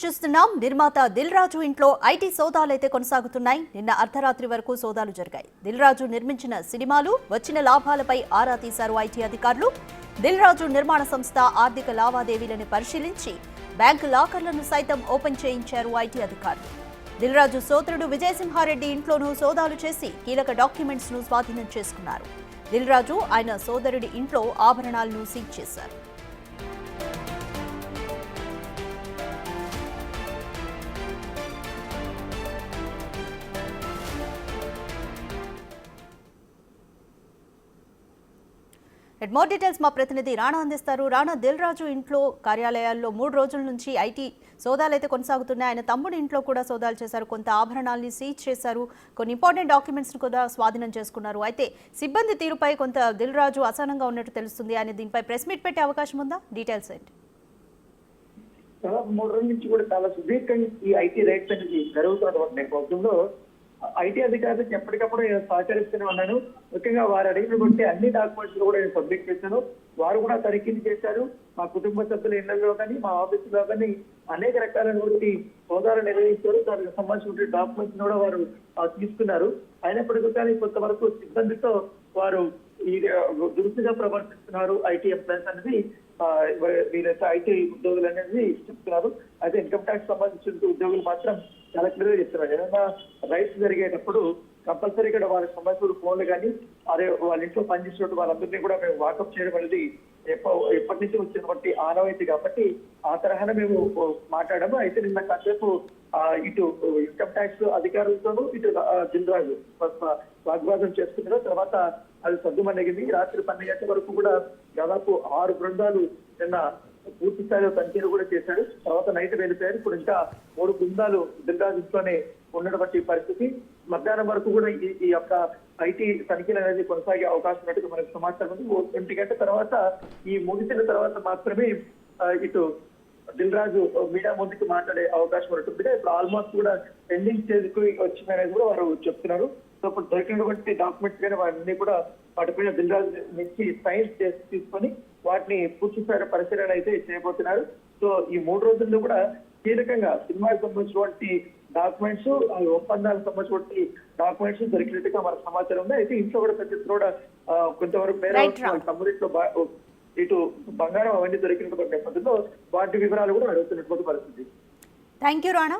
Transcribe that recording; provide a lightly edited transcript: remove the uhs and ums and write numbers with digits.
చూస్తున్నాం. నిర్మాత దిల్ రాజు ఇంట్లో ఐటీ సోదాలైతే కొనసాగుతున్నాయి. నిన్న అర్ధరాత్రి వరకు సోదాలు జరిగాయి. దిల్ రాజు నిర్మించిన సినిమాలు వచ్చిన లాభాలపై ఆరా తీశారు ఐటీ అధికారులు. దిల్ రాజు నిర్మాణ సంస్థ ఆర్థిక లావాదేవీలను పరిశీలించి బ్యాంకు లాకర్లను సైతం ఓపెన్ చేయించారు ఐటీ అధికారులు. దిల్ రాజు సోదరుడు విజయసింహారెడ్డి ఇంట్లోనూ సోదాలు చేసి కీలక డాక్యుమెంట్స్ ను స్వాధీనం చేసుకున్నారు. దిల్ రాజు ఆయన సోదరుడి ఇంట్లో ఆభరణాలను సీజ్ చేశారు. మోర్ డీటెయిల్స్ మా ప్రతినిధి రాణా అందిస్తారు. రాణా, దిల్ రాజు ఇంట్లో కార్యాలయాల్లో 3 రోజుల నుంచి ఐటీ సోదాలు అయితే కొనసాగుతున్నాయి. ఆయన తమ్ముడి ఇంట్లో కూడా సోదాలు చేశారు. కొంత ఆభరణాలని సీజ్ చేశారు. కొన్ని ఇంపార్టెంట్ డాక్యుమెంట్స్ కూడా స్వాధీనం చేసుకున్నారు. అయితే సిబ్బంది తీరుపై కొంత దిల్ రాజు అసహనంగా ఉన్నట్టు తెలుస్తుంది. ఆయన దీనిపై ప్రెస్ మీట్ పెట్టే అవకాశం ఉందా? డీటెయిల్స్ ఏంటి? దాదాపు 3 రోజుల నుంచి కూడా చాలా సుదీర్ఘంగా ఈ ఐటీ రైట్స్ అనేది జరుగుతున్నటువంటి నేపథ్యంలో ఐటీ అధికారులకు ఎప్పటికప్పుడు సహకరిస్తూనే ఉన్నాను. ముఖ్యంగా వారు అడిగిన బట్టి అన్ని డాక్యుమెంట్స్ కూడా నేను సబ్మిట్ చేశాను. వారు కూడా తనిఖీలు చేశారు. మా కుటుంబ సభ్యుల ఇళ్లలో కానీ మా ఆఫీసులో కానీ అనేక రకాలైనటువంటి సోదాలు నిర్వహించారు. దానికి సంబంధించిన డాక్యుమెంట్స్ కూడా వారు తీసుకున్నారు. అయినప్పటికీ కానీ కొంతవరకు సిబ్బందితో వారు ఈ దురుసుగా ప్రవర్తిస్తున్నారు ఐటీ ఎంప్లాయీస్ అనేది వీళ్ళైతే ఐటీ ఉద్యోగులు అనేది చెప్తున్నారు. అయితే ఇన్కమ్ ట్యాక్స్ సంబంధించిన ఉద్యోగులు మాత్రం చాలా క్లియర్ చెప్తున్నారు. ఏదైనా రైట్స్ జరిగేటప్పుడు కంపల్సరీగా వాళ్ళకి సంబంధించిన ఫోన్లు కానీ అదే వాళ్ళ ఇంట్లో పనిచేసినట్టు వాళ్ళందరినీ కూడా మేము వాకప్ చేయడం అనేది ఎప్పటి నుంచి వచ్చినటువంటి ఆనవాయితీ కాబట్టి ఆ తరహానే మేము మాట్లాడాము. అయితే నిన్న కాసేపు ఇటు ఇన్కమ్ ట్యాక్స్ అధికారులతోనూ ఇటు దిల్ రాజు వాగ్వాదం చేసుకున్నారు. తర్వాత అది సద్దుమణిగింది. రాత్రి 12 గంటల వరకు కూడా దాదాపు 6 బృందాలు నిన్న పూర్తి స్థాయిలో తనిఖీలు కూడా చేశారు. తర్వాత నైట్ వెళ్ళిపోయారు. ఇప్పుడు ఇంకా 3 బృందాలు దిల్ రాజు ఇంట్లోనే ఉన్నటువంటి పరిస్థితి. మధ్యాహ్నం వరకు కూడా ఈ యొక్క ఐటీ తనిఖీలు అనేది కొనసాగే అవకాశం ఉన్నట్టుగా మనకు సమాచారం ఉంది. 1 గంట తర్వాత ఈ ముగిసిన తర్వాత మాత్రమే ఇటు దిల్ రాజు మీడియా ముందుకు మాట్లాడే అవకాశం ఉంటుంది. ఇప్పుడు ఆల్మోస్ట్ కూడా ఎండింగ్ స్టేజ్ కు వచ్చిందనేది కూడా వారు చెప్తున్నారు. సో ఇప్పుడు దొరికినటువంటి డాక్యుమెంట్స్ కానీ వాటిని కూడా వాటిపైన దిల్ రాజు నుంచి సైన్స్ చేసి తీసుకొని వాటిని పూర్తి స్థాయి పరిశీలన అయితే చేయబోతున్నారు. సో ఈ 3 రోజుల్లో కూడా కీలకంగా సినిమాకి సంబంధించినటువంటి డాక్యుమెంట్స్, ఒప్పందాలకు సంబంధించినటువంటి డాక్యుమెంట్స్ దొరికినట్టుగా మనకు సమాచారం ఉంది. అయితే ఇంట్లో కూడా ప్రతి కూడా కొంతవరకు మేర తమ్ముడిట్లో ఇటు బంగారం అవన్నీ దొరికినటువంటి నేపథ్యంలో వాటి వివరాలు కూడా అడుగుతున్నటువంటి పరిస్థితి. Thank you Rana.